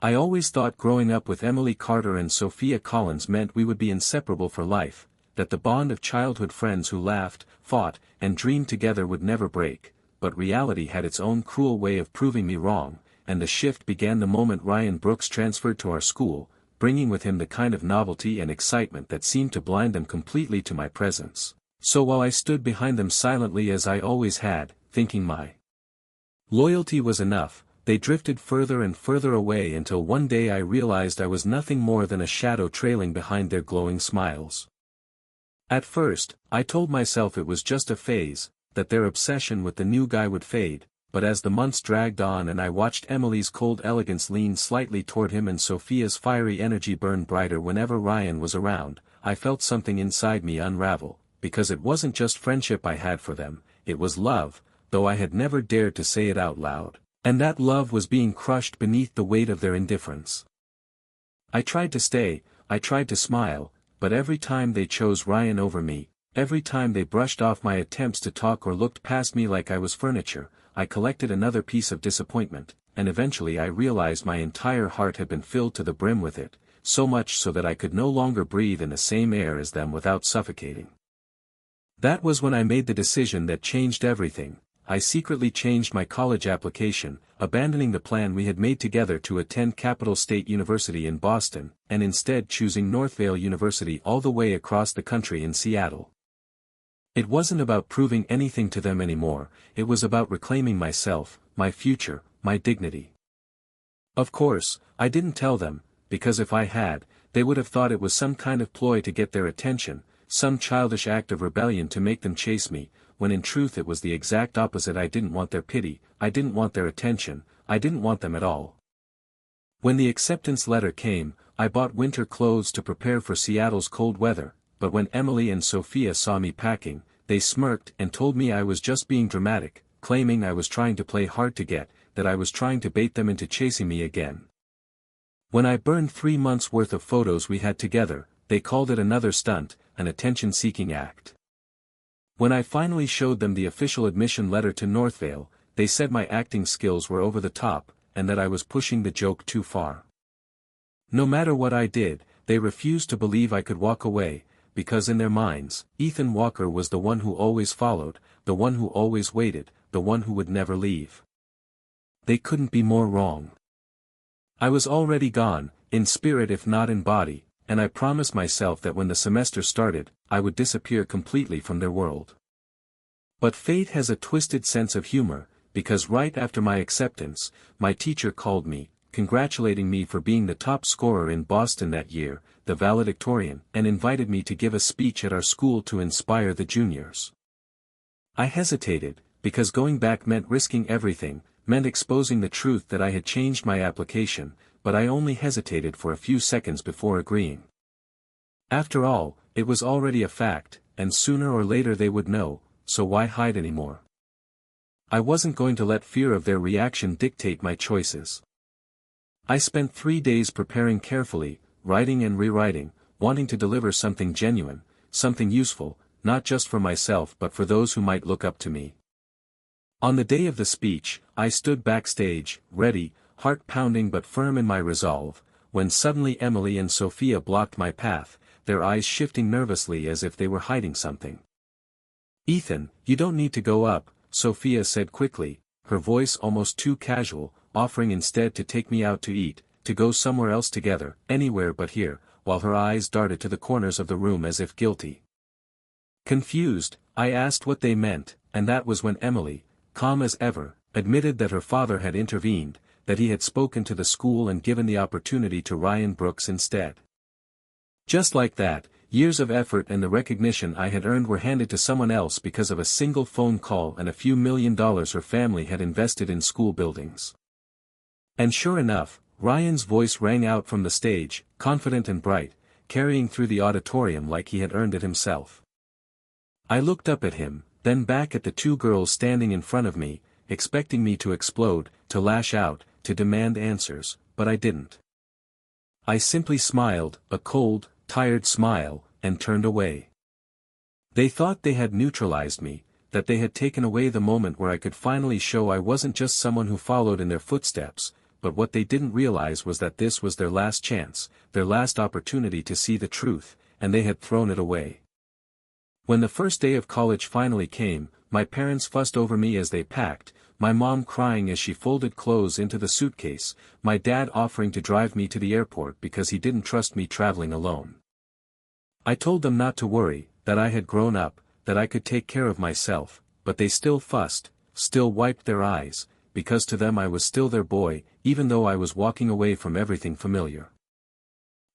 I always thought growing up with Emily Carter and Sophia Collins meant we would be inseparable for life, that the bond of childhood friends who laughed, fought, and dreamed together would never break, but reality had its own cruel way of proving me wrong, and the shift began the moment Ryan Brooks transferred to our school, bringing with him the kind of novelty and excitement that seemed to blind them completely to my presence. So while I stood behind them silently as I always had, thinking my loyalty was enough, they drifted further and further away until one day I realized I was nothing more than a shadow trailing behind their glowing smiles. At first, I told myself it was just a phase, that their obsession with the new guy would fade, but as the months dragged on and I watched Emily's cold elegance lean slightly toward him and Sophia's fiery energy burn brighter whenever Ryan was around, I felt something inside me unravel, because it wasn't just friendship I had for them, it was love, though I had never dared to say it out loud. And that love was being crushed beneath the weight of their indifference. I tried to stay, I tried to smile, but every time they chose Ryan over me, every time they brushed off my attempts to talk or looked past me like I was furniture, I collected another piece of disappointment, and eventually I realized my entire heart had been filled to the brim with it, so much so that I could no longer breathe in the same air as them without suffocating. That was when I made the decision that changed everything. I secretly changed my college application, abandoning the plan we had made together to attend Capital State University in Boston, and instead choosing Northvale University all the way across the country in Seattle. It wasn't about proving anything to them anymore, it was about reclaiming myself, my future, my dignity. Of course, I didn't tell them, because if I had, they would have thought it was some kind of ploy to get their attention, some childish act of rebellion to make them chase me, when in truth it was the exact opposite. I didn't want their pity, I didn't want their attention, I didn't want them at all. When the acceptance letter came, I bought winter clothes to prepare for Seattle's cold weather, but when Emily and Sophia saw me packing, they smirked and told me I was just being dramatic, claiming I was trying to play hard to get, that I was trying to bait them into chasing me again. When I burned 3 months' worth of photos we had together, they called it another stunt, an attention-seeking act. When I finally showed them the official admission letter to Northvale, they said my acting skills were over the top, and that I was pushing the joke too far. No matter what I did, they refused to believe I could walk away, because in their minds, Ethan Walker was the one who always followed, the one who always waited, the one who would never leave. They couldn't be more wrong. I was already gone, in spirit if not in body, and I promised myself that when the semester started, I would disappear completely from their world. But fate has a twisted sense of humor, because right after my acceptance, my teacher called me, congratulating me for being the top scorer in Boston that year, the valedictorian, and invited me to give a speech at our school to inspire the juniors. I hesitated, because going back meant risking everything, meant exposing the truth that I had changed my application, but I only hesitated for a few seconds before agreeing. After all, it was already a fact, and sooner or later they would know, so why hide anymore? I wasn't going to let fear of their reaction dictate my choices. I spent 3 days preparing carefully, writing and rewriting, wanting to deliver something genuine, something useful, not just for myself but for those who might look up to me. On the day of the speech, I stood backstage, ready, heart pounding but firm in my resolve, when suddenly Emily and Sophia blocked my path, their eyes shifting nervously as if they were hiding something. "Ethan, you don't need to go up," Sophia said quickly, her voice almost too casual, offering instead to take me out to eat, to go somewhere else together, anywhere but here, while her eyes darted to the corners of the room as if guilty. Confused, I asked what they meant, and that was when Emily, calm as ever, admitted that her father had intervened, that he had spoken to the school and given the opportunity to Ryan Brooks instead. Just like that, years of effort and the recognition I had earned were handed to someone else because of a single phone call and a few $1 million her family had invested in school buildings. And sure enough, Ryan's voice rang out from the stage, confident and bright, carrying through the auditorium like he had earned it himself. I looked up at him, then back at the 2 girls standing in front of me, expecting me to explode, to lash out, to demand answers, but I didn't. I simply smiled, a cold, tired smile, and turned away. They thought they had neutralized me, that they had taken away the moment where I could finally show I wasn't just someone who followed in their footsteps, but what they didn't realize was that this was their last chance, their last opportunity to see the truth, and they had thrown it away. When the first day of college finally came, my parents fussed over me as they packed, my mom crying as she folded clothes into the suitcase, my dad offering to drive me to the airport because he didn't trust me traveling alone. I told them not to worry, that I had grown up, that I could take care of myself, but they still fussed, still wiped their eyes, because to them I was still their boy, even though I was walking away from everything familiar.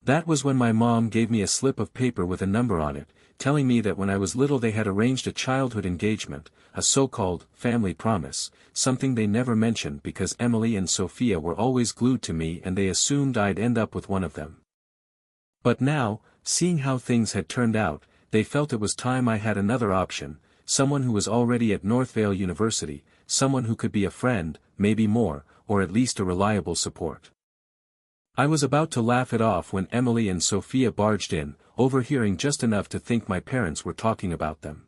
That was when my mom gave me a slip of paper with a number on it, telling me that when I was little they had arranged a childhood engagement, a so-called family promise, something they never mentioned because Emily and Sophia were always glued to me and they assumed I'd end up with one of them. But now, seeing how things had turned out, they felt it was time I had another option, someone who was already at Northvale University, someone who could be a friend, maybe more, or at least a reliable support. I was about to laugh it off when Emily and Sophia barged in, overhearing just enough to think my parents were talking about them.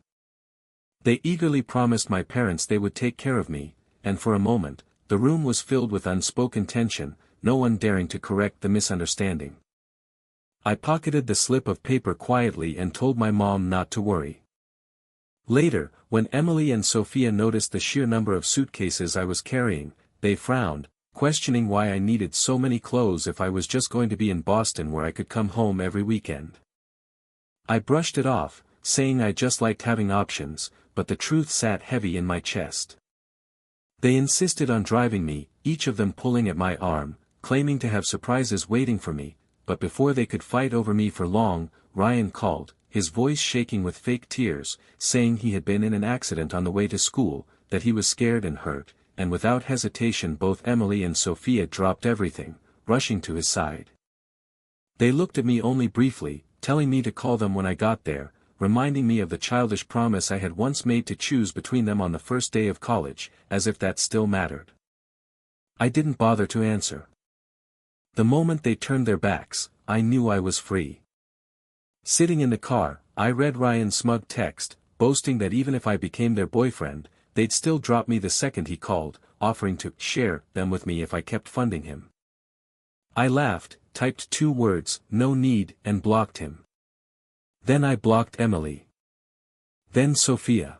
They eagerly promised my parents they would take care of me, and for a moment, the room was filled with unspoken tension, no one daring to correct the misunderstanding. I pocketed the slip of paper quietly and told my mom not to worry. Later, when Emily and Sophia noticed the sheer number of suitcases I was carrying, they frowned, questioning why I needed so many clothes if I was just going to be in Boston where I could come home every weekend. I brushed it off, saying I just liked having options, but the truth sat heavy in my chest. They insisted on driving me, each of them pulling at my arm, claiming to have surprises waiting for me, but before they could fight over me for long, Ryan called, his voice shaking with fake tears, saying he had been in an accident on the way to school, that he was scared and hurt, and without hesitation both Emily and Sophia dropped everything, rushing to his side. They looked at me only briefly, telling me to call them when I got there, reminding me of the childish promise I had once made to choose between them on the first day of college, as if that still mattered. I didn't bother to answer. The moment they turned their backs, I knew I was free. Sitting in the car, I read Ryan's smug text, boasting that even if I became their boyfriend, they'd still drop me the second he called, offering to share them with me if I kept funding him. I laughed, typed 2 words, "no need," and blocked him. Then I blocked Emily. Then Sophia.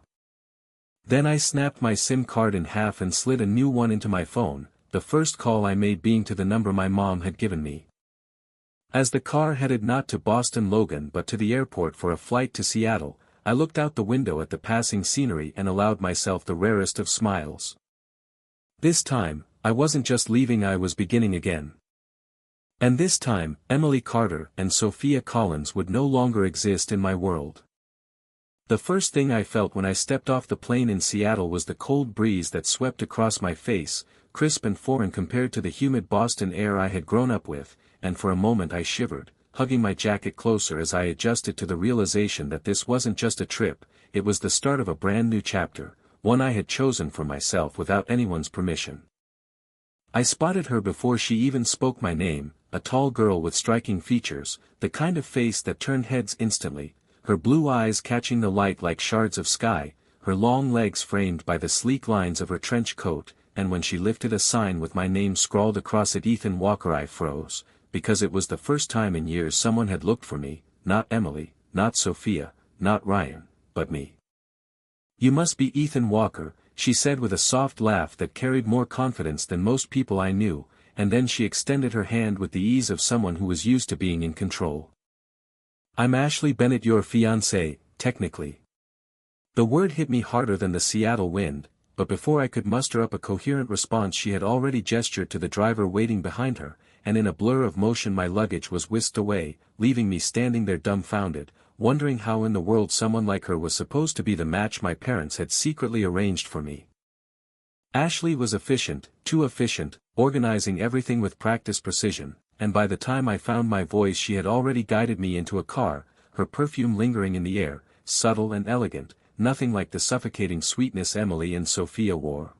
Then I snapped my SIM card in half and slid a new one into my phone, the first call I made being to the number my mom had given me. As the car headed not to Boston Logan but to the airport for a flight to Seattle, I looked out the window at the passing scenery and allowed myself the rarest of smiles. This time, I wasn't just leaving, I was beginning again. And this time, Emily Carter and Sophia Collins would no longer exist in my world. The first thing I felt when I stepped off the plane in Seattle was the cold breeze that swept across my face, crisp and foreign compared to the humid Boston air I had grown up with, and for a moment I shivered, hugging my jacket closer as I adjusted to the realization that this wasn't just a trip, it was the start of a brand new chapter, one I had chosen for myself without anyone's permission. I spotted her before she even spoke my name, a tall girl with striking features, the kind of face that turned heads instantly, her blue eyes catching the light like shards of sky, her long legs framed by the sleek lines of her trench coat, and when she lifted a sign with my name scrawled across it, Ethan Walker, I froze, because it was the first time in years someone had looked for me, not Emily, not Sophia, not Ryan, but me. "You must be Ethan Walker," she said with a soft laugh that carried more confidence than most people I knew, and then she extended her hand with the ease of someone who was used to being in control. "I'm Ashley Bennett, your fiancé, technically." The word hit me harder than the Seattle wind, but before I could muster up a coherent response she had already gestured to the driver waiting behind her, and in a blur of motion my luggage was whisked away, leaving me standing there dumbfounded, wondering how in the world someone like her was supposed to be the match my parents had secretly arranged for me. Ashley was efficient, too efficient, organizing everything with practiced precision, and by the time I found my voice she had already guided me into a car, her perfume lingering in the air, subtle and elegant, nothing like the suffocating sweetness Emily and Sophia wore.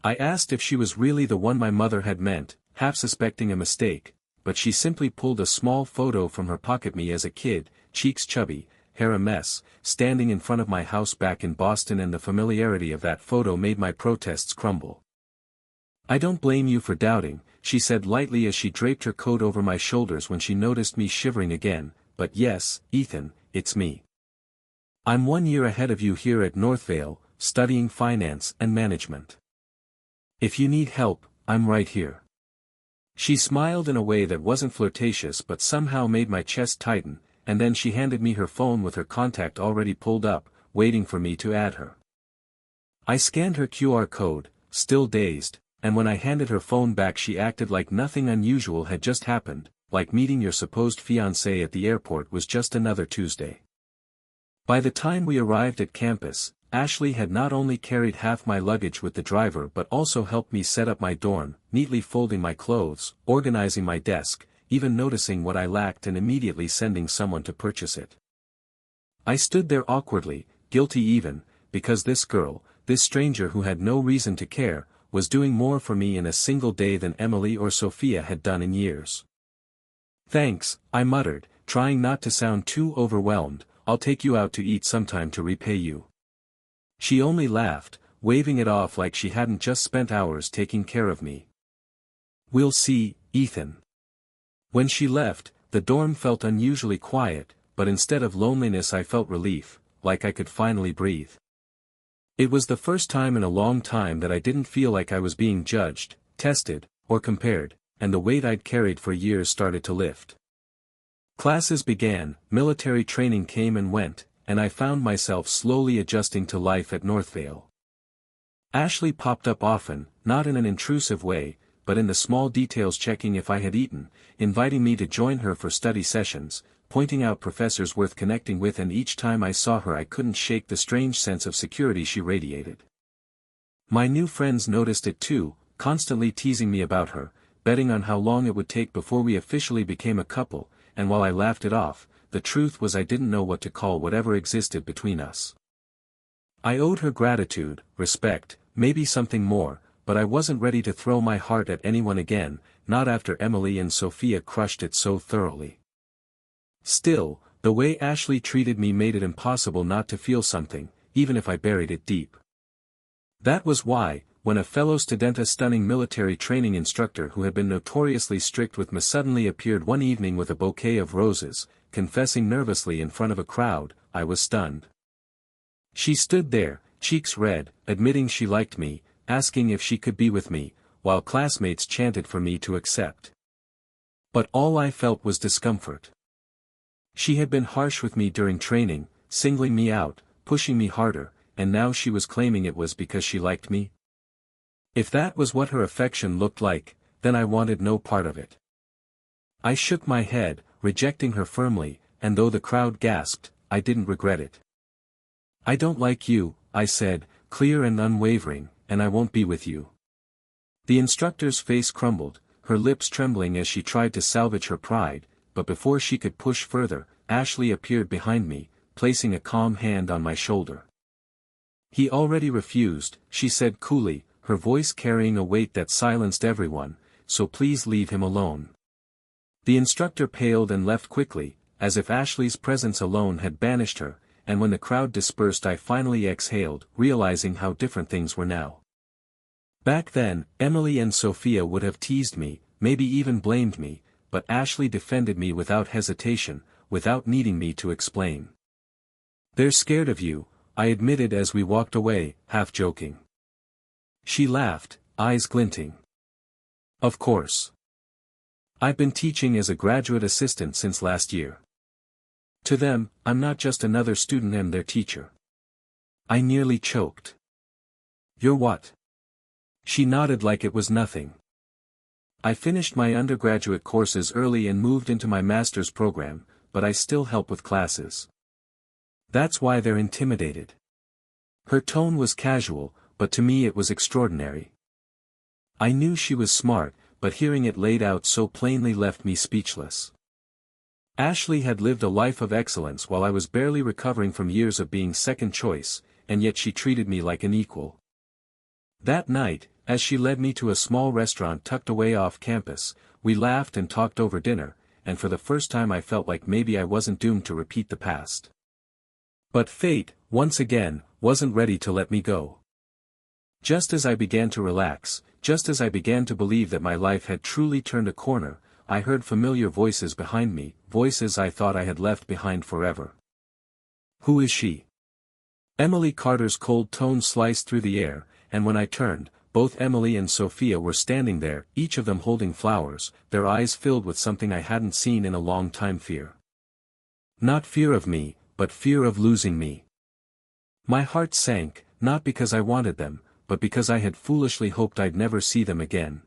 I asked if she was really the one my mother had meant, half suspecting a mistake, but she simply pulled a small photo from her pocket, me as a kid, cheeks chubby, hair a mess, standing in front of my house back in Boston, and the familiarity of that photo made my protests crumble. "I don't blame you for doubting," she said lightly as she draped her coat over my shoulders when she noticed me shivering again, "but yes, Ethan, it's me. I'm 1 year ahead of you here at Northvale, studying finance and management. If you need help, I'm right here." She smiled in a way that wasn't flirtatious but somehow made my chest tighten, and then she handed me her phone with her contact already pulled up, waiting for me to add her. I scanned her QR code, still dazed, and when I handed her phone back she acted like nothing unusual had just happened, like meeting your supposed fiancé at the airport was just another Tuesday. By the time we arrived at campus, Ashley had not only carried half my luggage with the driver but also helped me set up my dorm, neatly folding my clothes, organizing my desk, even noticing what I lacked and immediately sending someone to purchase it. I stood there awkwardly, guilty even, because this girl, this stranger who had no reason to care, was doing more for me in a single day than Emily or Sophia had done in years. "Thanks," I muttered, trying not to sound too overwhelmed. "I'll take you out to eat sometime to repay you." She only laughed, waving it off like she hadn't just spent hours taking care of me. "We'll see, Ethan." When she left, the dorm felt unusually quiet, but instead of loneliness I felt relief, like I could finally breathe. It was the first time in a long time that I didn't feel like I was being judged, tested, or compared, and the weight I'd carried for years started to lift. Classes began, military training came and went, and I found myself slowly adjusting to life at Northvale. Ashley popped up often, not in an intrusive way, but in the small details, checking if I had eaten, inviting me to join her for study sessions, pointing out professors worth connecting with, and each time I saw her I couldn't shake the strange sense of security she radiated. My new friends noticed it too, constantly teasing me about her, betting on how long it would take before we officially became a couple, and while I laughed it off, the truth was I didn't know what to call whatever existed between us. I owed her gratitude, respect, maybe something more, but I wasn't ready to throw my heart at anyone again, not after Emily and Sophia crushed it so thoroughly. Still, the way Ashley treated me made it impossible not to feel something, even if I buried it deep. That was why, when a fellow student, a stunning military training instructor who had been notoriously strict with me, suddenly appeared one evening with a bouquet of roses, confessing nervously in front of a crowd, I was stunned. She stood there, cheeks red, admitting she liked me, asking if she could be with me, while classmates chanted for me to accept. But all I felt was discomfort. She had been harsh with me during training, singling me out, pushing me harder, and now she was claiming it was because she liked me? If that was what her affection looked like, then I wanted no part of it. I shook my head, rejecting her firmly, and though the crowd gasped, I didn't regret it. "I don't like you," I said, clear and unwavering, "and I won't be with you." The instructor's face crumbled, her lips trembling as she tried to salvage her pride, but before she could push further, Ashley appeared behind me, placing a calm hand on my shoulder. "He already refused," she said coolly, her voice carrying a weight that silenced everyone, "so please leave him alone." The instructor paled and left quickly, as if Ashley's presence alone had banished her, and when the crowd dispersed I finally exhaled, realizing how different things were now. Back then, Emily and Sophia would have teased me, maybe even blamed me, but Ashley defended me without hesitation, without needing me to explain. "They're scared of you," I admitted as we walked away, half joking. She laughed, eyes glinting. "Of course. I've been teaching as a graduate assistant since last year. To them, I'm not just another student, I'm their teacher." I nearly choked. "You're what?" She nodded like it was nothing. "I finished my undergraduate courses early and moved into my master's program, but I still help with classes. That's why they're intimidated." Her tone was casual, but to me it was extraordinary. I knew she was smart, but hearing it laid out so plainly left me speechless. Ashley had lived a life of excellence while I was barely recovering from years of being second choice, and yet she treated me like an equal. That night, as she led me to a small restaurant tucked away off campus, we laughed and talked over dinner, and for the first time I felt like maybe I wasn't doomed to repeat the past. But fate, once again, wasn't ready to let me go. Just as I began to relax, just as I began to believe that my life had truly turned a corner, I heard familiar voices behind me, voices I thought I had left behind forever. "Who is she?" Emily Carter's cold tone sliced through the air, and when I turned, both Emily and Sophia were standing there, each of them holding flowers, their eyes filled with something I hadn't seen in a long time: fear. Not fear of me, but fear of losing me. My heart sank, not because I wanted them, but because I had foolishly hoped I'd never see them again.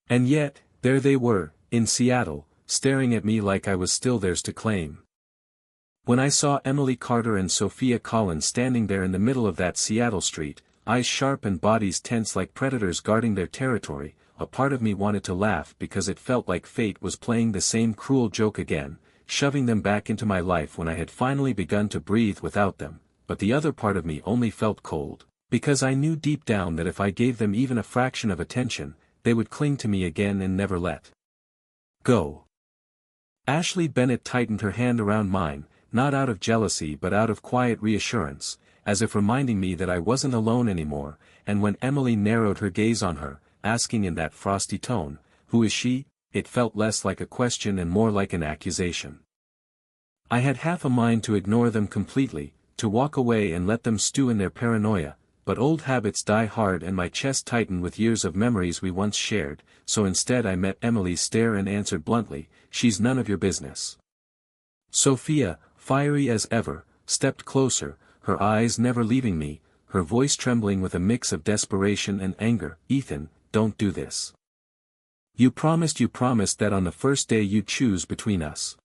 And yet, there they were, in Seattle, staring at me like I was still theirs to claim. When I saw Emily Carter and Sophia Collins standing there in the middle of that Seattle street, eyes sharp and bodies tense like predators guarding their territory, a part of me wanted to laugh because it felt like fate was playing the same cruel joke again, shoving them back into my life when I had finally begun to breathe without them, but the other part of me only felt cold, because I knew deep down that if I gave them even a fraction of attention, they would cling to me again and never let go. Ashley Bennett tightened her hand around mine, not out of jealousy but out of quiet reassurance, as if reminding me that I wasn't alone anymore, and when Emily narrowed her gaze on her, asking in that frosty tone, "Who is she?" it felt less like a question and more like an accusation. I had half a mind to ignore them completely, to walk away and let them stew in their paranoia, but old habits die hard and my chest tightened with years of memories we once shared, so instead I met Emily's stare and answered bluntly, "She's none of your business." Sophia, fiery as ever, stepped closer, her eyes never leaving me, her voice trembling with a mix of desperation and anger. "Ethan, don't do this. You promised that on the first day you'd choose between us."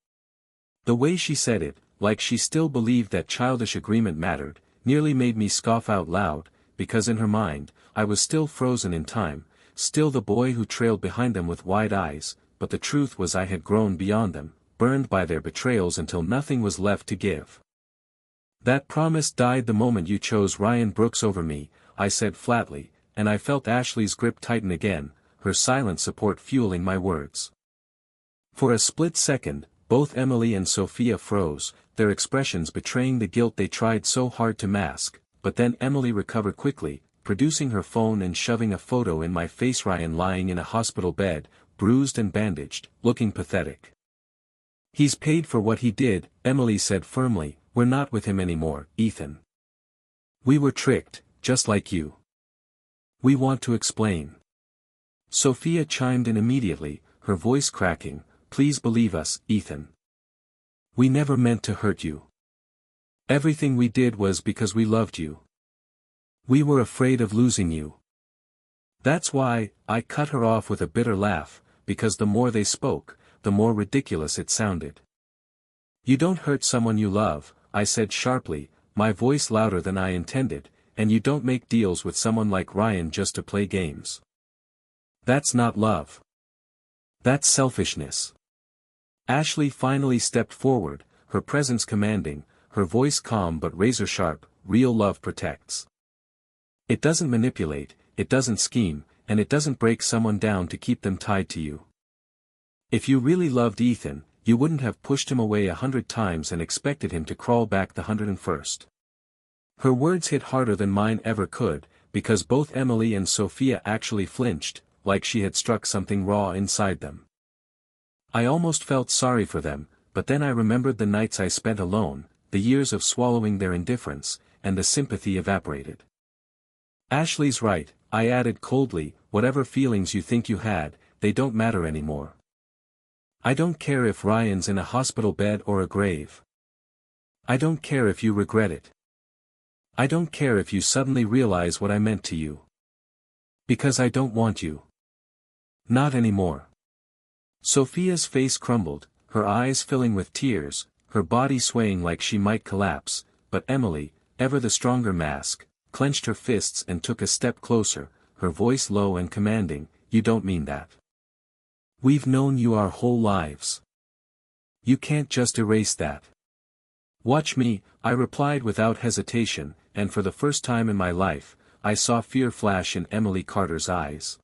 The way she said it, like she still believed that childish agreement mattered, nearly made me scoff out loud, because in her mind, I was still frozen in time, still the boy who trailed behind them with wide eyes, but the truth was I had grown beyond them, burned by their betrayals until nothing was left to give. "That promise died the moment you chose Ryan Brooks over me," I said flatly, and I felt Ashley's grip tighten again, her silent support fueling my words. For a split second, both Emily and Sophia froze, their expressions betraying the guilt they tried so hard to mask, but then Emily recovered quickly, producing her phone and shoving a photo in my face. Ryan lying in a hospital bed, bruised and bandaged, looking pathetic. "He's paid for what he did," Emily said firmly. "We're not with him anymore, Ethan. We were tricked, just like you. We want to explain." Sophia chimed in immediately, her voice cracking, "Please believe us, Ethan. We never meant to hurt you. Everything we did was because we loved you. We were afraid of losing you." "That's why," I cut her off with a bitter laugh, because the more they spoke, the more ridiculous it sounded. "You don't hurt someone you love," I said sharply, my voice louder than I intended, "and you don't make deals with someone like Ryan just to play games. That's not love. That's selfishness." Ashley finally stepped forward, her presence commanding, her voice calm but razor-sharp. "Real love protects. It doesn't manipulate, it doesn't scheme, and it doesn't break someone down to keep them tied to you. If you really loved Ethan, you wouldn't have pushed him away 100 times and expected him to crawl back the 101st. Her words hit harder than mine ever could, because both Emily and Sophia actually flinched, like she had struck something raw inside them. I almost felt sorry for them, but then I remembered the nights I spent alone, the years of swallowing their indifference, and the sympathy evaporated. "Ashley's right," I added coldly, "whatever feelings you think you had, they don't matter anymore. I don't care if Ryan's in a hospital bed or a grave. I don't care if you regret it. I don't care if you suddenly realize what I meant to you. Because I don't want you. Not anymore." Sophia's face crumbled, her eyes filling with tears, her body swaying like she might collapse, but Emily, ever the stronger mask, clenched her fists and took a step closer, her voice low and commanding, "You don't mean that. We've known you our whole lives. You can't just erase that." "Watch me," I replied without hesitation, and for the first time in my life, I saw fear flash in Emily Carter's eyes.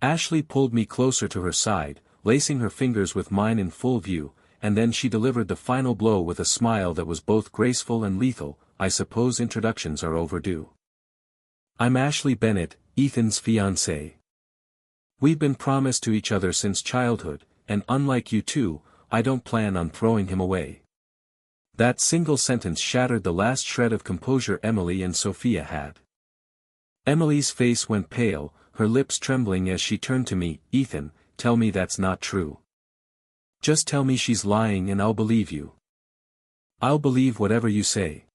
Ashley pulled me closer to her side, lacing her fingers with mine in full view, and then she delivered the final blow with a smile that was both graceful and lethal. "I suppose introductions are overdue. I'm Ashley Bennett, Ethan's fiancée. We've been promised to each other since childhood, and unlike you two, I don't plan on throwing him away. That single sentence shattered the last shred of composure Emily and Sophia had. Emily's face went pale, her lips trembling as she turned to me. Ethan, tell me that's not true. Just tell me she's lying and I'll believe you. I'll believe whatever you say.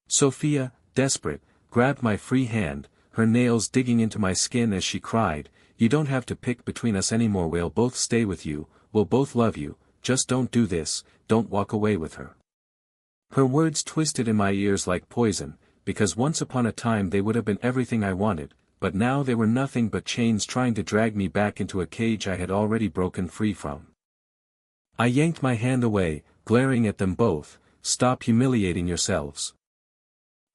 Sophia, desperate, grabbed my free hand, her nails digging into my skin as she cried, "You don't have to pick between us anymore, we'll both stay with you, we'll both love you, just don't do this, don't walk away with her." Her words twisted in my ears like poison, because once upon a time they would have been everything I wanted, but now they were nothing but chains trying to drag me back into a cage I had already broken free from. I yanked my hand away, glaring at them both. "Stop humiliating yourselves.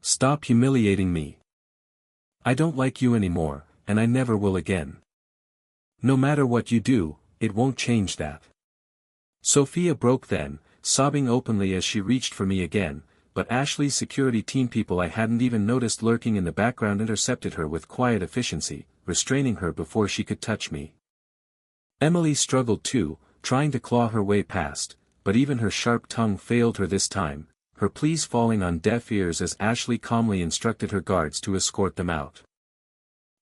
Stop humiliating me. I don't like you anymore, and I never will again. No matter what you do, it won't change that." Sophia broke then, sobbing openly as she reached for me again, but Ashley's security team people I hadn't even noticed lurking in the background intercepted her with quiet efficiency, restraining her before she could touch me. Emily struggled too, trying to claw her way past, but even her sharp tongue failed her this time, her pleas falling on deaf ears as Ashley calmly instructed her guards to escort them out.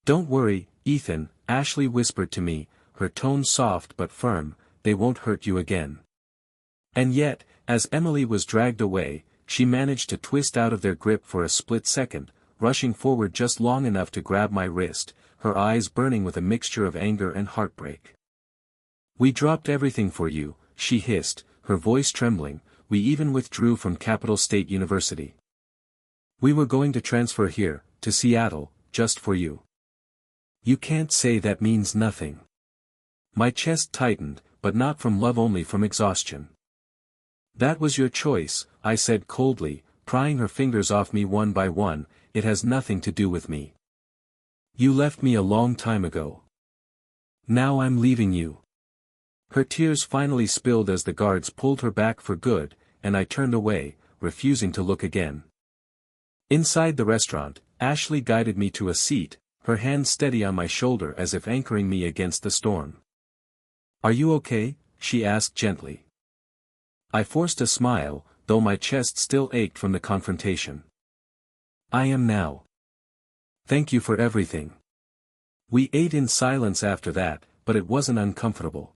"Don't worry, Ethan," Ashley whispered to me, her tone soft but firm, "they won't hurt you again." And yet, as Emily was dragged away, she managed to twist out of their grip for a split second, rushing forward just long enough to grab my wrist, her eyes burning with a mixture of anger and heartbreak. "We dropped everything for you," she hissed, her voice trembling. "We even withdrew from Capital State University. We were going to transfer here, to Seattle, just for you." "You can't say that means nothing." My chest tightened, but not from love, only from exhaustion. "That was your choice," I said coldly, prying her fingers off me one by one. "It has nothing to do with me. You left me a long time ago. Now I'm leaving you." Her tears finally spilled as the guards pulled her back for good, and I turned away, refusing to look again. Inside the restaurant, Ashley guided me to a seat, her hand steady on my shoulder as if anchoring me against the storm. "Are you okay?" she asked gently. I forced a smile, though my chest still ached from the confrontation. "I am now. Thank you for everything." We ate in silence after that, but it wasn't uncomfortable.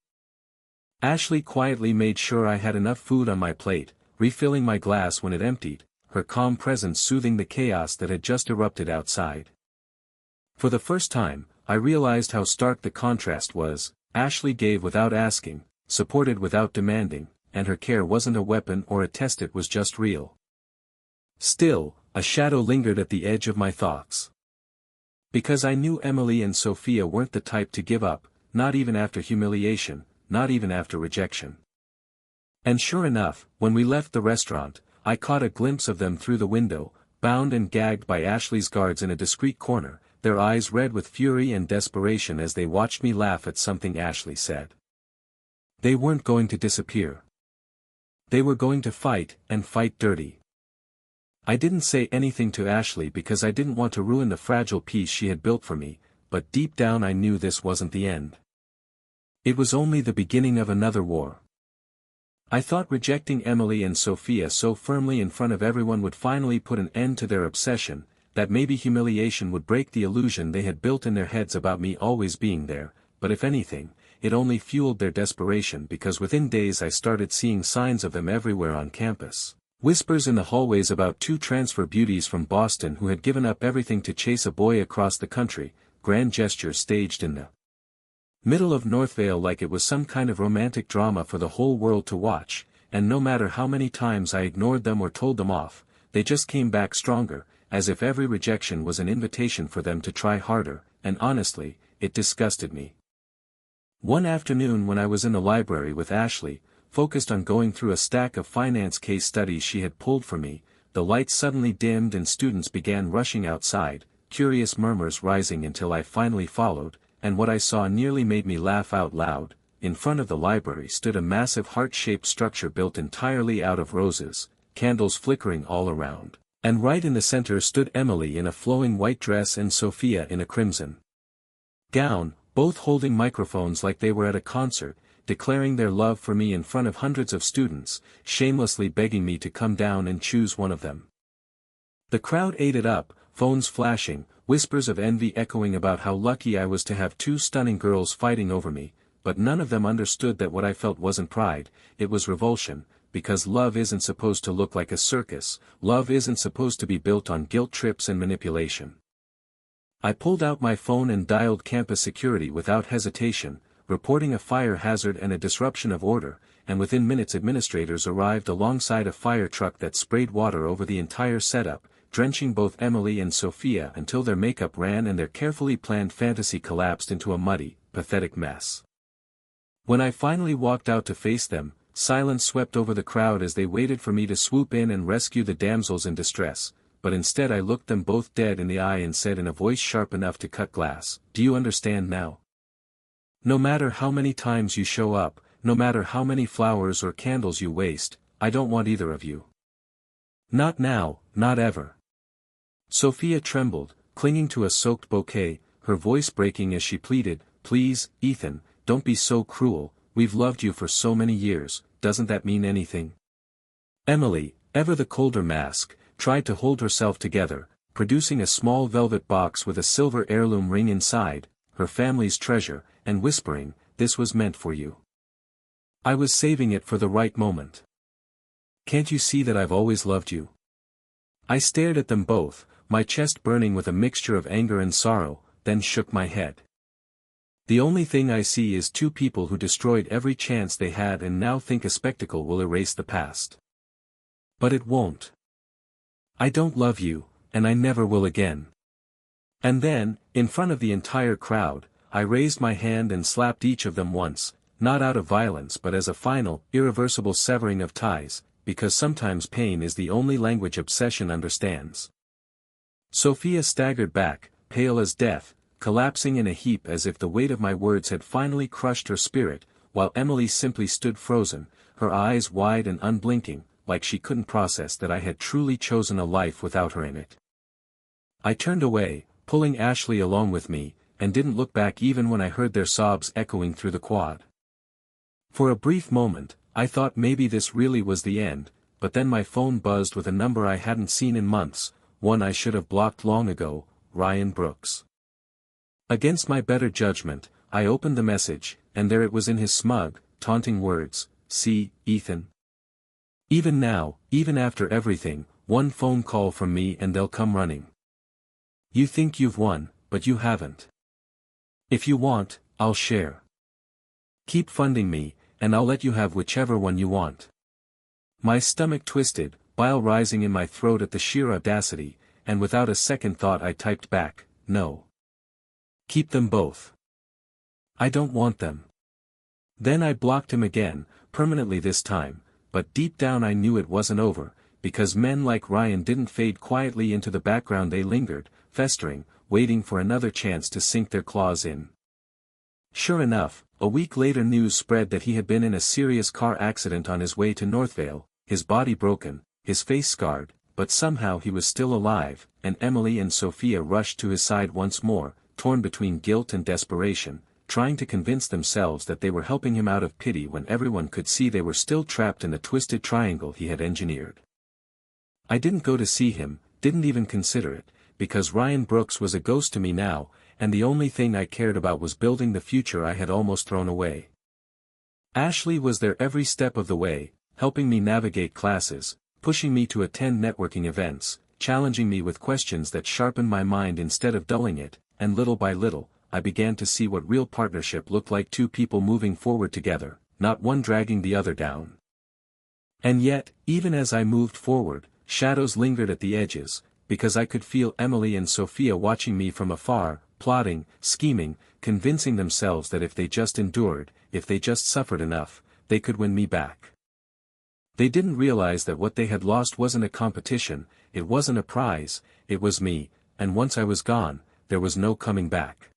Ashley quietly made sure I had enough food on my plate, refilling my glass when it emptied, her calm presence soothing the chaos that had just erupted outside. For the first time, I realized how stark the contrast was. Ashley gave without asking, supported without demanding, and her care wasn't a weapon or a test, it was just real. Still, a shadow lingered at the edge of my thoughts. Because I knew Emily and Sophia weren't the type to give up, not even after humiliation, not even after rejection. And sure enough, when we left the restaurant, I caught a glimpse of them through the window, bound and gagged by Ashley's guards in a discreet corner, their eyes red with fury and desperation as they watched me laugh at something Ashley said. They weren't going to disappear. They were going to fight, and fight dirty. I didn't say anything to Ashley because I didn't want to ruin the fragile peace she had built for me, but deep down I knew this wasn't the end. It was only the beginning of another war. I thought rejecting Emily and Sophia so firmly in front of everyone would finally put an end to their obsession, that maybe humiliation would break the illusion they had built in their heads about me always being there, but if anything, it only fueled their desperation because within days I started seeing signs of them everywhere on campus. Whispers in the hallways about two transfer beauties from Boston who had given up everything to chase a boy across the country, grand gestures staged in the middle of Northvale like it was some kind of romantic drama for the whole world to watch, and no matter how many times I ignored them or told them off, they just came back stronger, as if every rejection was an invitation for them to try harder, and honestly, it disgusted me. One afternoon when I was in the library with Ashley, focused on going through a stack of finance case studies she had pulled for me, the lights suddenly dimmed and students began rushing outside, curious murmurs rising until I finally followed, and what I saw nearly made me laugh out loud. In front of the library stood a massive heart-shaped structure built entirely out of roses, candles flickering all around. And right in the center stood Emily in a flowing white dress and Sophia in a crimson gown, both holding microphones like they were at a concert, declaring their love for me in front of hundreds of students, shamelessly begging me to come down and choose one of them. The crowd ate it up, phones flashing, whispers of envy echoing about how lucky I was to have two stunning girls fighting over me, but none of them understood that what I felt wasn't pride, it was revulsion, because love isn't supposed to look like a circus, love isn't supposed to be built on guilt trips and manipulation. I pulled out my phone and dialed campus security without hesitation, reporting a fire hazard and a disruption of order, and within minutes administrators arrived alongside a fire truck that sprayed water over the entire setup, drenching both Emily and Sophia until their makeup ran and their carefully planned fantasy collapsed into a muddy, pathetic mess. When I finally walked out to face them, silence swept over the crowd as they waited for me to swoop in and rescue the damsels in distress, but instead I looked them both dead in the eye and said in a voice sharp enough to cut glass, "Do you understand now? No matter how many times you show up, no matter how many flowers or candles you waste, I don't want either of you. Not now, not ever." Sophia trembled, clinging to a soaked bouquet, her voice breaking as she pleaded, "Please, Ethan, don't be so cruel, we've loved you for so many years, doesn't that mean anything?" Emily, ever the colder mask, tried to hold herself together, producing a small velvet box with a silver heirloom ring inside, her family's treasure, and whispering, "This was meant for you. I was saving it for the right moment. Can't you see that I've always loved you?" I stared at them both, my chest burning with a mixture of anger and sorrow, then shook my head. The only thing I see is two people who destroyed every chance they had and now think a spectacle will erase the past. But it won't. I don't love you, and I never will again. And then, in front of the entire crowd, I raised my hand and slapped each of them once, not out of violence but as a final, irreversible severing of ties, because sometimes pain is the only language obsession understands. Sophia staggered back, pale as death, collapsing in a heap as if the weight of my words had finally crushed her spirit, while Emily simply stood frozen, her eyes wide and unblinking, like she couldn't process that I had truly chosen a life without her in it. I turned away, pulling Ashley along with me, and didn't look back even when I heard their sobs echoing through the quad. For a brief moment, I thought maybe this really was the end, but then my phone buzzed with a number I hadn't seen in months, one I should have blocked long ago, Ryan Brooks. Against my better judgment, I opened the message, and there it was in his smug, taunting words, "See, Ethan. Even now, even after everything, one phone call from me and they'll come running. You think you've won, but you haven't. If you want, I'll share. Keep funding me, and I'll let you have whichever one you want." My stomach twisted, bile rising in my throat at the sheer audacity, and without a second thought I typed back, "No. Keep them both. I don't want them." Then I blocked him again, permanently this time, but deep down I knew it wasn't over, because men like Ryan didn't fade quietly into the background, they lingered, festering, waiting for another chance to sink their claws in. Sure enough, a week later news spread that he had been in a serious car accident on his way to Northvale, his body broken, his face scarred, but somehow he was still alive, and Emily and Sophia rushed to his side once more, torn between guilt and desperation, trying to convince themselves that they were helping him out of pity when everyone could see they were still trapped in the twisted triangle he had engineered. I didn't go to see him, didn't even consider it, because Ryan Brooks was a ghost to me now, and the only thing I cared about was building the future I had almost thrown away. Ashley was there every step of the way, helping me navigate classes, pushing me to attend networking events, challenging me with questions that sharpened my mind instead of dulling it, and little by little, I began to see what real partnership looked like: two people moving forward together, not one dragging the other down. And yet, even as I moved forward, shadows lingered at the edges, because I could feel Emily and Sophia watching me from afar, plotting, scheming, convincing themselves that if they just endured, if they just suffered enough, they could win me back. They didn't realize that what they had lost wasn't a competition, it wasn't a prize, it was me, and once I was gone, there was no coming back.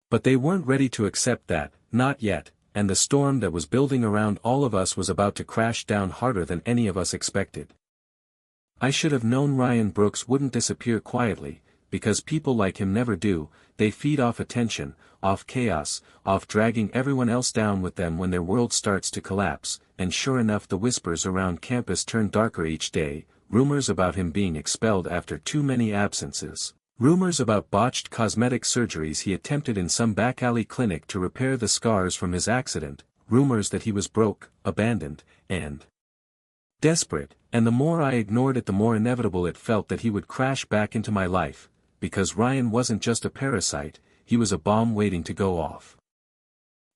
But they weren't ready to accept that, not yet, and the storm that was building around all of us was about to crash down harder than any of us expected. I should have known Ryan Brooks wouldn't disappear quietly, because people like him never do. They feed off attention, off chaos, off dragging everyone else down with them when their world starts to collapse, and sure enough the whispers around campus turn darker each day, rumors about him being expelled after too many absences, rumors about botched cosmetic surgeries he attempted in some back alley clinic to repair the scars from his accident, rumors that he was broke, abandoned, and desperate, and the more I ignored it the more inevitable it felt that he would crash back into my life, because Ryan wasn't just a parasite, he was a bomb waiting to go off.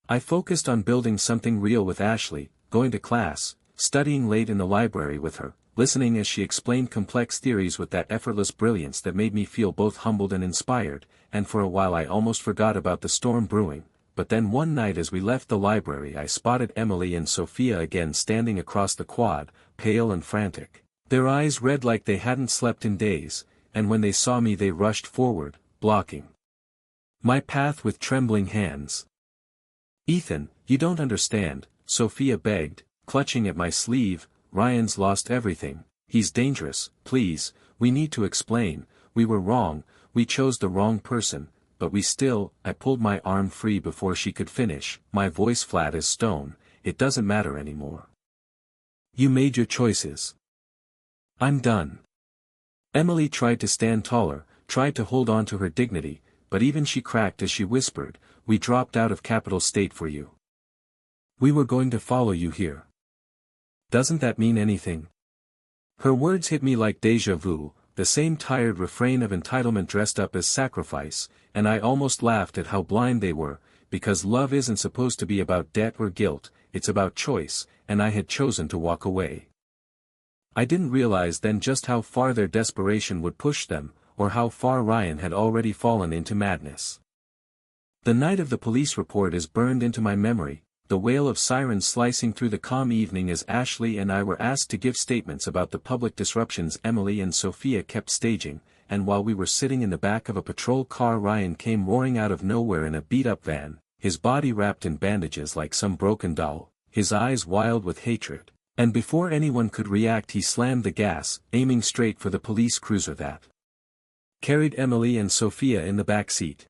I focused on building something real with Ashley, going to class, studying late in the library with her, listening as she explained complex theories with that effortless brilliance that made me feel both humbled and inspired, and for a while I almost forgot about the storm brewing. But then one night as we left the library I spotted Emily and Sophia again standing across the quad, pale and frantic. Their eyes red like they hadn't slept in days, and when they saw me they rushed forward, blocking my path with trembling hands. "Ethan, you don't understand," Sophia begged, clutching at my sleeve. "Ryan's lost everything, he's dangerous, please, we need to explain, we were wrong, we chose the wrong person. But we still," I pulled my arm free before she could finish, my voice flat as stone, "it doesn't matter anymore. You made your choices. I'm done." Emily tried to stand taller, tried to hold on to her dignity, but even she cracked as she whispered, "We dropped out of Capital State for you. We were going to follow you here. Doesn't that mean anything?" Her words hit me like déjà vu, the same tired refrain of entitlement dressed up as sacrifice, and I almost laughed at how blind they were, because love isn't supposed to be about debt or guilt, it's about choice, and I had chosen to walk away. I didn't realize then just how far their desperation would push them, or how far Ryan had already fallen into madness. The night of the police report is burned into my memory, the wail of sirens slicing through the calm evening as Ashley and I were asked to give statements about the public disruptions Emily and Sophia kept staging, and while we were sitting in the back of a patrol car Ryan came roaring out of nowhere in a beat-up van, his body wrapped in bandages like some broken doll, his eyes wild with hatred, and before anyone could react he slammed the gas, aiming straight for the police cruiser that carried Emily and Sophia in the back seat.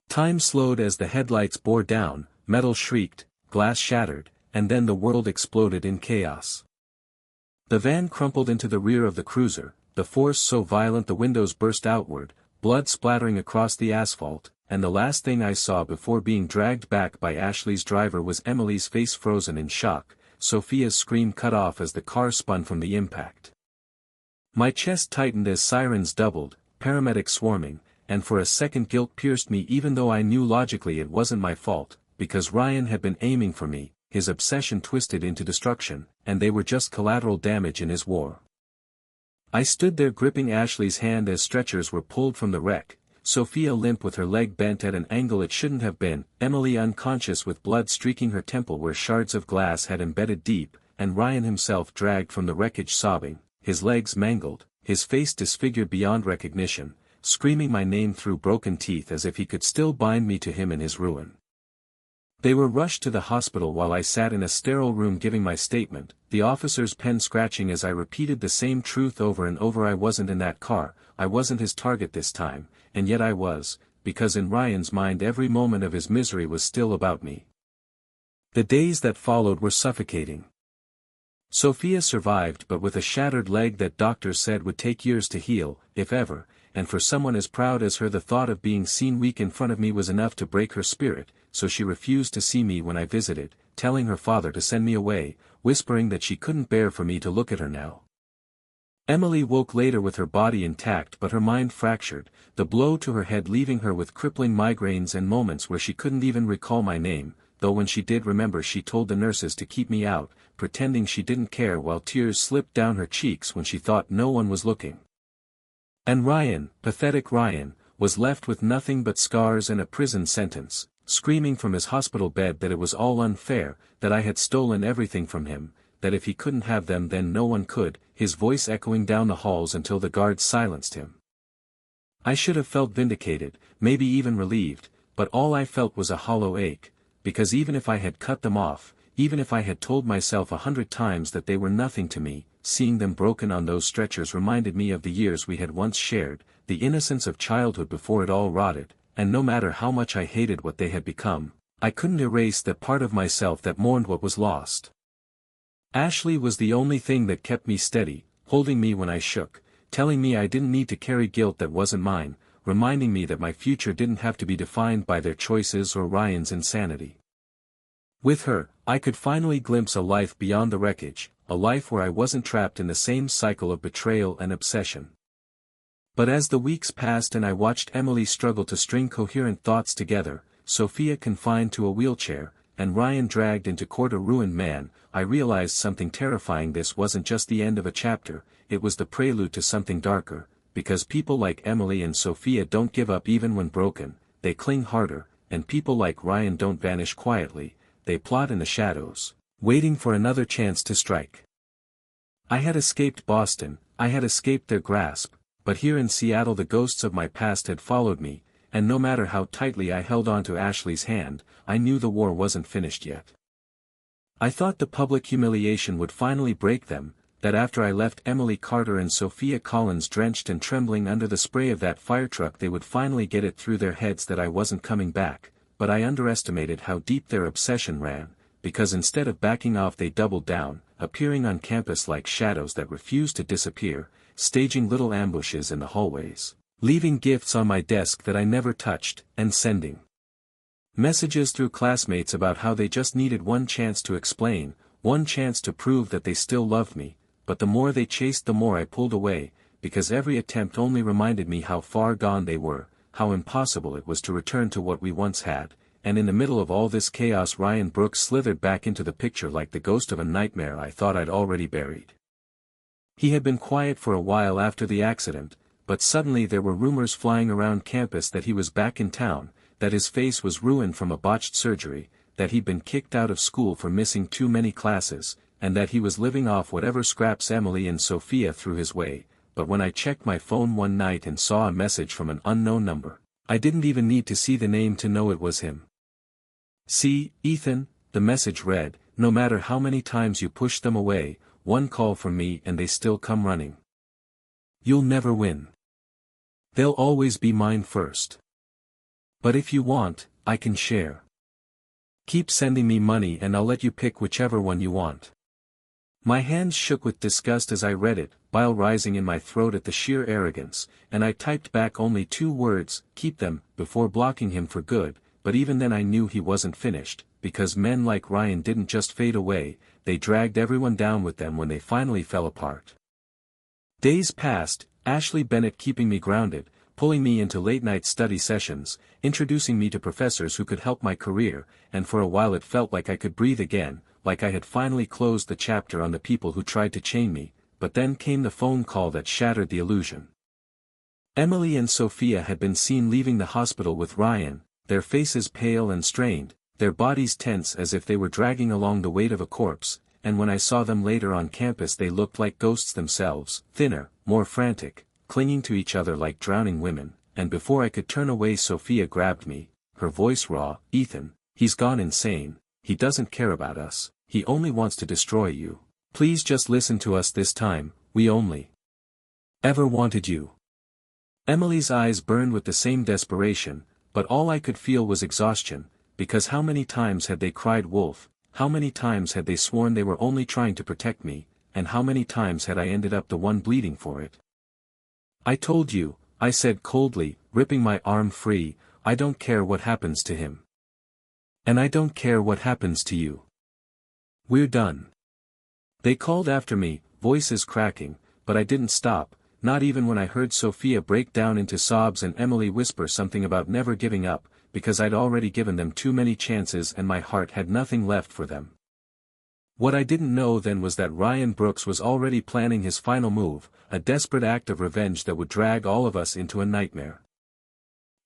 Time slowed as the headlights bore down, metal shrieked, glass shattered, and then the world exploded in chaos. The van crumpled into the rear of the cruiser, the force so violent the windows burst outward, blood splattering across the asphalt, and the last thing I saw before being dragged back by Ashley's driver was Emily's face frozen in shock, Sophia's scream cut off as the car spun from the impact. My chest tightened as sirens doubled, paramedics swarming, and for a second guilt pierced me even though I knew logically it wasn't my fault, because Ryan had been aiming for me, his obsession twisted into destruction, and they were just collateral damage in his war. I stood there gripping Ashley's hand as stretchers were pulled from the wreck, Sophia limp with her leg bent at an angle it shouldn't have been, Emily unconscious with blood streaking her temple where shards of glass had embedded deep, and Ryan himself dragged from the wreckage sobbing, his legs mangled, his face disfigured beyond recognition, screaming my name through broken teeth as if he could still bind me to him in his ruin. They were rushed to the hospital while I sat in a sterile room giving my statement, the officer's pen scratching as I repeated the same truth over and over. I wasn't in that car, I wasn't his target this time, and yet I was, because in Ryan's mind every moment of his misery was still about me. The days that followed were suffocating. Sophia survived but with a shattered leg that doctors said would take years to heal, if ever, and for someone as proud as her the thought of being seen weak in front of me was enough to break her spirit, so she refused to see me when I visited, telling her father to send me away, whispering that she couldn't bear for me to look at her now. Emily woke later with her body intact but her mind fractured, the blow to her head leaving her with crippling migraines and moments where she couldn't even recall my name, though when she did remember she told the nurses to keep me out, pretending she didn't care while tears slipped down her cheeks when she thought no one was looking. And Ryan, pathetic Ryan, was left with nothing but scars and a prison sentence, screaming from his hospital bed that it was all unfair, that I had stolen everything from him, that if he couldn't have them then no one could, his voice echoing down the halls until the guards silenced him. I should have felt vindicated, maybe even relieved, but all I felt was a hollow ache, because even if I had cut them off, even if I had told myself 100 times that they were nothing to me, seeing them broken on those stretchers reminded me of the years we had once shared, the innocence of childhood before it all rotted, and no matter how much I hated what they had become, I couldn't erase that part of myself that mourned what was lost. Ashley was the only thing that kept me steady, holding me when I shook, telling me I didn't need to carry guilt that wasn't mine, reminding me that my future didn't have to be defined by their choices or Ryan's insanity. With her, I could finally glimpse a life beyond the wreckage, a life where I wasn't trapped in the same cycle of betrayal and obsession. But as the weeks passed and I watched Emily struggle to string coherent thoughts together, Sophia confined to a wheelchair, and Ryan dragged into court a ruined man, I realized something terrifying. This wasn't just the end of a chapter, it was the prelude to something darker, because people like Emily and Sophia don't give up even when broken, they cling harder, and people like Ryan don't vanish quietly, they plot in the shadows, waiting for another chance to strike. I had escaped Boston, I had escaped their grasp, but here in Seattle the ghosts of my past had followed me, and no matter how tightly I held on to Ashley's hand, I knew the war wasn't finished yet. I thought the public humiliation would finally break them, that after I left Emily Carter and Sophia Collins drenched and trembling under the spray of that fire truck they would finally get it through their heads that I wasn't coming back, but I underestimated how deep their obsession ran, because instead of backing off they doubled down, appearing on campus like shadows that refused to disappear, staging little ambushes in the hallways, leaving gifts on my desk that I never touched, and sending messages through classmates about how they just needed one chance to explain, one chance to prove that they still loved me, but the more they chased the more I pulled away, because every attempt only reminded me how far gone they were, how impossible it was to return to what we once had, and in the middle of all this chaos Ryan Brooks slithered back into the picture like the ghost of a nightmare I thought I'd already buried. He had been quiet for a while after the accident, but suddenly there were rumors flying around campus that he was back in town, that his face was ruined from a botched surgery, that he'd been kicked out of school for missing too many classes, and that he was living off whatever scraps Emily and Sophia threw his way, but when I checked my phone one night and saw a message from an unknown number, I didn't even need to see the name to know it was him. "See, Ethan," the message read, "no matter how many times you push them away, one call from me and they still come running. You'll never win. They'll always be mine first. But if you want, I can share. Keep sending me money and I'll let you pick whichever one you want." My hands shook with disgust as I read it, bile rising in my throat at the sheer arrogance, and I typed back only 2 words, "keep them," before blocking him for good, but even then I knew he wasn't finished, because men like Ryan didn't just fade away, they dragged everyone down with them when they finally fell apart. Days passed, Ashley Bennett keeping me grounded, pulling me into late-night study sessions, introducing me to professors who could help my career, and for a while it felt like I could breathe again, like I had finally closed the chapter on the people who tried to chain me, but then came the phone call that shattered the illusion. Emily and Sophia had been seen leaving the hospital with Ryan, their faces pale and strained, their bodies tense as if they were dragging along the weight of a corpse, and when I saw them later on campus they looked like ghosts themselves, thinner, more frantic, clinging to each other like drowning women, and before I could turn away Sophia grabbed me, her voice raw, "Ethan, he's gone insane, he doesn't care about us, he only wants to destroy you. Please just listen to us this time, we only ever wanted you." Emily's eyes burned with the same desperation, but all I could feel was exhaustion, because how many times had they cried wolf, how many times had they sworn they were only trying to protect me, and how many times had I ended up the one bleeding for it? "I told you," I said coldly, ripping my arm free, "I don't care what happens to him. And I don't care what happens to you. We're done." They called after me, voices cracking, but I didn't stop, not even when I heard Sophia break down into sobs and Emily whisper something about never giving up, because I'd already given them too many chances and my heart had nothing left for them. What I didn't know then was that Ryan Brooks was already planning his final move, a desperate act of revenge that would drag all of us into a nightmare.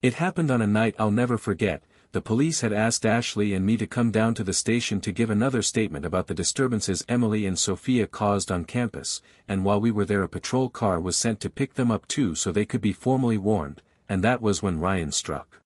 It happened on a night I'll never forget. The police had asked Ashley and me to come down to the station to give another statement about the disturbances Emily and Sophia caused on campus, and while we were there a patrol car was sent to pick them up too so they could be formally warned, and that was when Ryan struck.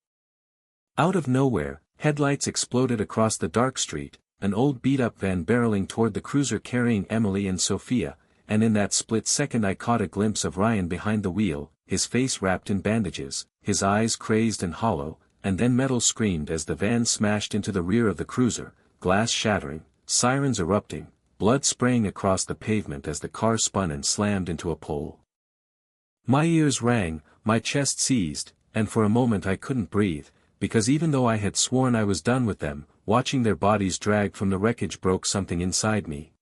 Out of nowhere, headlights exploded across the dark street, an old beat-up van barreling toward the cruiser carrying Emily and Sophia, and in that split second I caught a glimpse of Ryan behind the wheel, his face wrapped in bandages, his eyes crazed and hollow, and then metal screamed as the van smashed into the rear of the cruiser, glass shattering, sirens erupting, blood spraying across the pavement as the car spun and slammed into a pole. My ears rang, my chest seized, and for a moment I couldn't breathe, because even though I had sworn I was done with them, watching their bodies drag from the wreckage broke something inside me.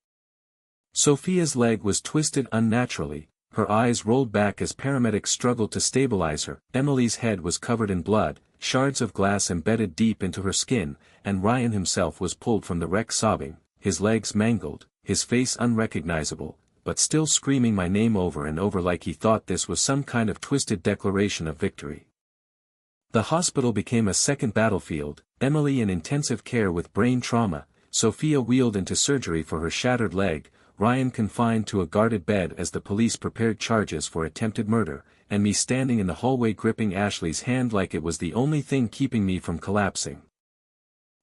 Sophia's leg was twisted unnaturally, her eyes rolled back as paramedics struggled to stabilize her, Emily's head was covered in blood, shards of glass embedded deep into her skin, and Ryan himself was pulled from the wreck sobbing, his legs mangled, his face unrecognizable, but still screaming my name over and over like he thought this was some kind of twisted declaration of victory. The hospital became a second battlefield, Emily in intensive care with brain trauma, Sophia wheeled into surgery for her shattered leg, Ryan confined to a guarded bed as the police prepared charges for attempted murder, and me standing in the hallway gripping Ashley's hand like it was the only thing keeping me from collapsing.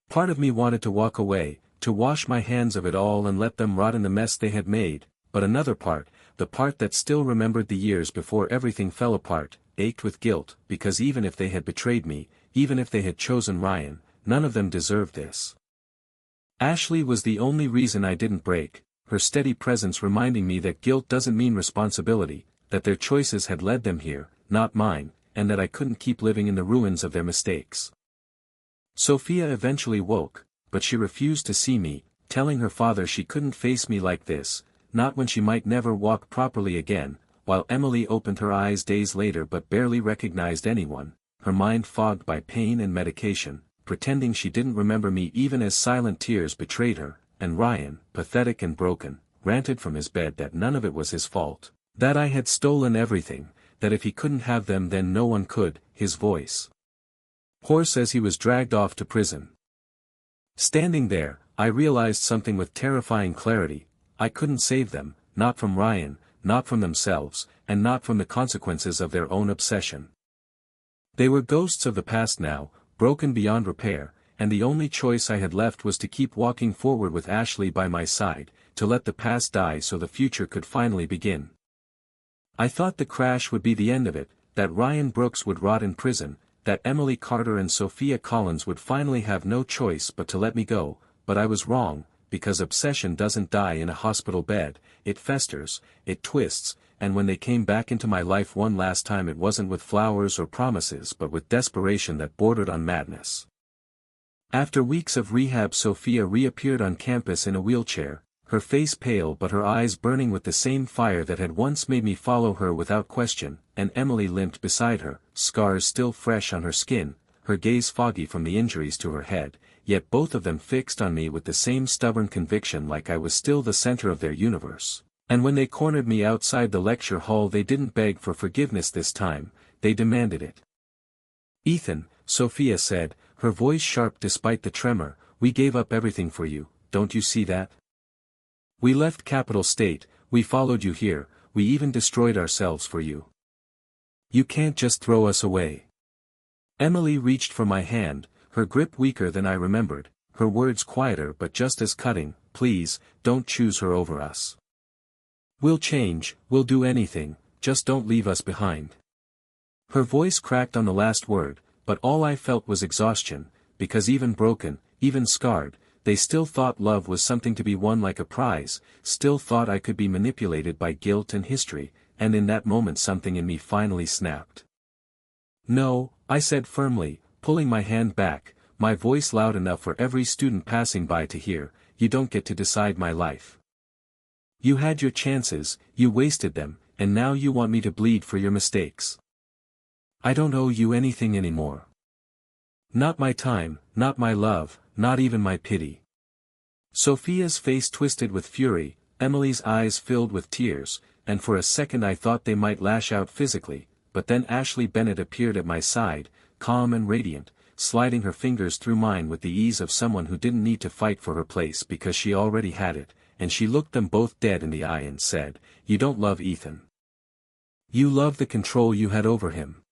Part of me wanted to walk away, to wash my hands of it all and let them rot in the mess they had made, but another part, the part that still remembered the years before everything fell apart, ached with guilt, because even if they had betrayed me, even if they had chosen Ryan, none of them deserved this. Ashley was the only reason I didn't break, her steady presence reminding me that guilt doesn't mean responsibility, that their choices had led them here, not mine, and that I couldn't keep living in the ruins of their mistakes. Sophia eventually woke, but she refused to see me, telling her father she couldn't face me like this, not when she might never walk properly again, while Emily opened her eyes days later but barely recognized anyone, her mind fogged by pain and medication, pretending she didn't remember me even as silent tears betrayed her, and Ryan, pathetic and broken, ranted from his bed that none of it was his fault, that I had stolen everything, that if he couldn't have them then no one could, his voice hoarse as he was dragged off to prison. Standing there, I realized something with terrifying clarity, I couldn't save them, not from Ryan, not from themselves, and not from the consequences of their own obsession. They were ghosts of the past now, broken beyond repair, and the only choice I had left was to keep walking forward with Ashley by my side, to let the past die so the future could finally begin. I thought the crash would be the end of it, that Ryan Brooks would rot in prison, that Emily Carter and Sophia Collins would finally have no choice but to let me go, but I was wrong, because obsession doesn't die in a hospital bed, it festers, it twists, and when they came back into my life one last time it wasn't with flowers or promises but with desperation that bordered on madness. After weeks of rehab Sophia reappeared on campus in a wheelchair, her face pale but her eyes burning with the same fire that had once made me follow her without question, and Emily limped beside her, scars still fresh on her skin, her gaze foggy from the injuries to her head, yet both of them fixed on me with the same stubborn conviction like I was still the center of their universe. And when they cornered me outside the lecture hall they didn't beg for forgiveness this time, they demanded it. "Ethan," Sophia said, her voice sharp despite the tremor, "we gave up everything for you, don't you see that? We left Capital State, we followed you here, we even destroyed ourselves for you. You can't just throw us away." Emily reached for my hand, her grip weaker than I remembered, her words quieter but just as cutting, "Please, don't choose her over us. We'll change, we'll do anything, just don't leave us behind." Her voice cracked on the last word, but all I felt was exhaustion, because even broken, even scarred, they still thought love was something to be won like a prize, still thought I could be manipulated by guilt and history, and in that moment something in me finally snapped. "No," I said firmly, pulling my hand back, my voice loud enough for every student passing by to hear, "You don't get to decide my life. You had your chances, you wasted them, and now you want me to bleed for your mistakes. I don't owe you anything anymore. Not my time, not my love, not even my pity." Sophia's face twisted with fury, Emily's eyes filled with tears, and for a second I thought they might lash out physically, but then Ashley Bennett appeared at my side, calm and radiant, sliding her fingers through mine with the ease of someone who didn't need to fight for her place because she already had it, and she looked them both dead in the eye and said, "You don't love Ethan. You love the control you had over him.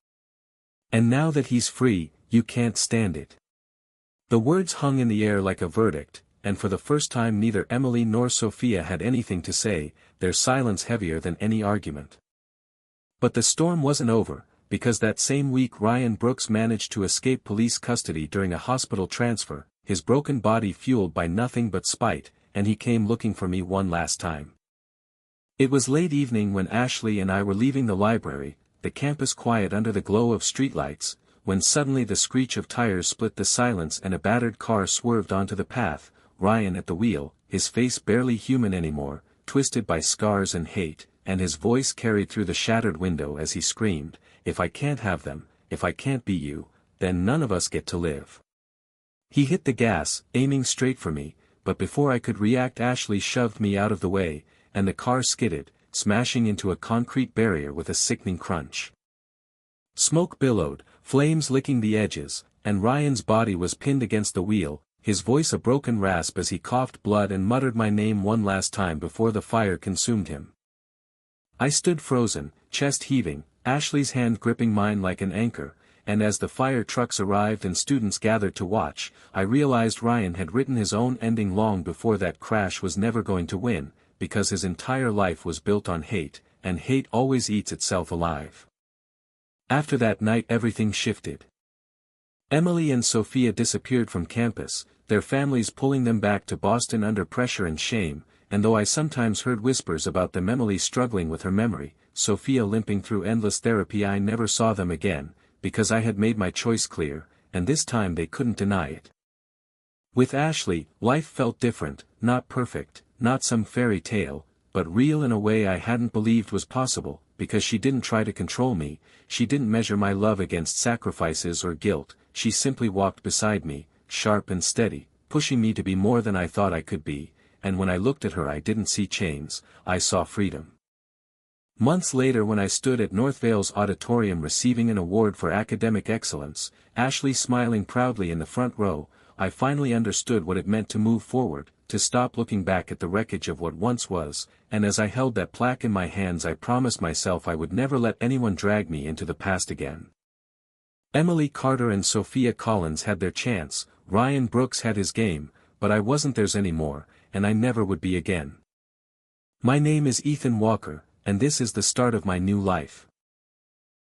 And now that he's free, you can't stand it." The words hung in the air like a verdict, and for the first time neither Emily nor Sophia had anything to say, their silence heavier than any argument. But the storm wasn't over, because that same week Ryan Brooks managed to escape police custody during a hospital transfer, his broken body fueled by nothing but spite, and he came looking for me one last time. It was late evening when Ashley and I were leaving the library, the campus quiet under the glow of streetlights, when suddenly the screech of tires split the silence and a battered car swerved onto the path, Ryan at the wheel, his face barely human anymore, twisted by scars and hate, and his voice carried through the shattered window as he screamed, "If I can't have them, if I can't be you, then none of us get to live." He hit the gas, aiming straight for me, but before I could react Ashley shoved me out of the way, and the car skidded, smashing into a concrete barrier with a sickening crunch. Smoke billowed, flames licking the edges, and Ryan's body was pinned against the wheel, his voice a broken rasp as he coughed blood and muttered my name one last time before the fire consumed him. I stood frozen, chest heaving, Ashley's hand gripping mine like an anchor, and as the fire trucks arrived and students gathered to watch, I realized Ryan had written his own ending long before that crash was never going to win, because his entire life was built on hate, and hate always eats itself alive. After that night everything shifted. Emily and Sophia disappeared from campus, their families pulling them back to Boston under pressure and shame, and though I sometimes heard whispers about them, Emily struggling with her memory, Sophia limping through endless therapy, I never saw them again, because I had made my choice clear, and this time they couldn't deny it. With Ashley, life felt different, not perfect, not some fairy tale, but real in a way I hadn't believed was possible, because she didn't try to control me, she didn't measure my love against sacrifices or guilt, she simply walked beside me, sharp and steady, pushing me to be more than I thought I could be, and when I looked at her I didn't see chains, I saw freedom. Months later when I stood at Northvale's auditorium receiving an award for academic excellence, Ashley smiling proudly in the front row, I finally understood what it meant to move forward, to stop looking back at the wreckage of what once was, and as I held that plaque in my hands I promised myself I would never let anyone drag me into the past again. Emily Carter and Sophia Collins had their chance, Ryan Brooks had his game, but I wasn't theirs anymore, and I never would be again. My name is Ethan Walker, and this is the start of my new life.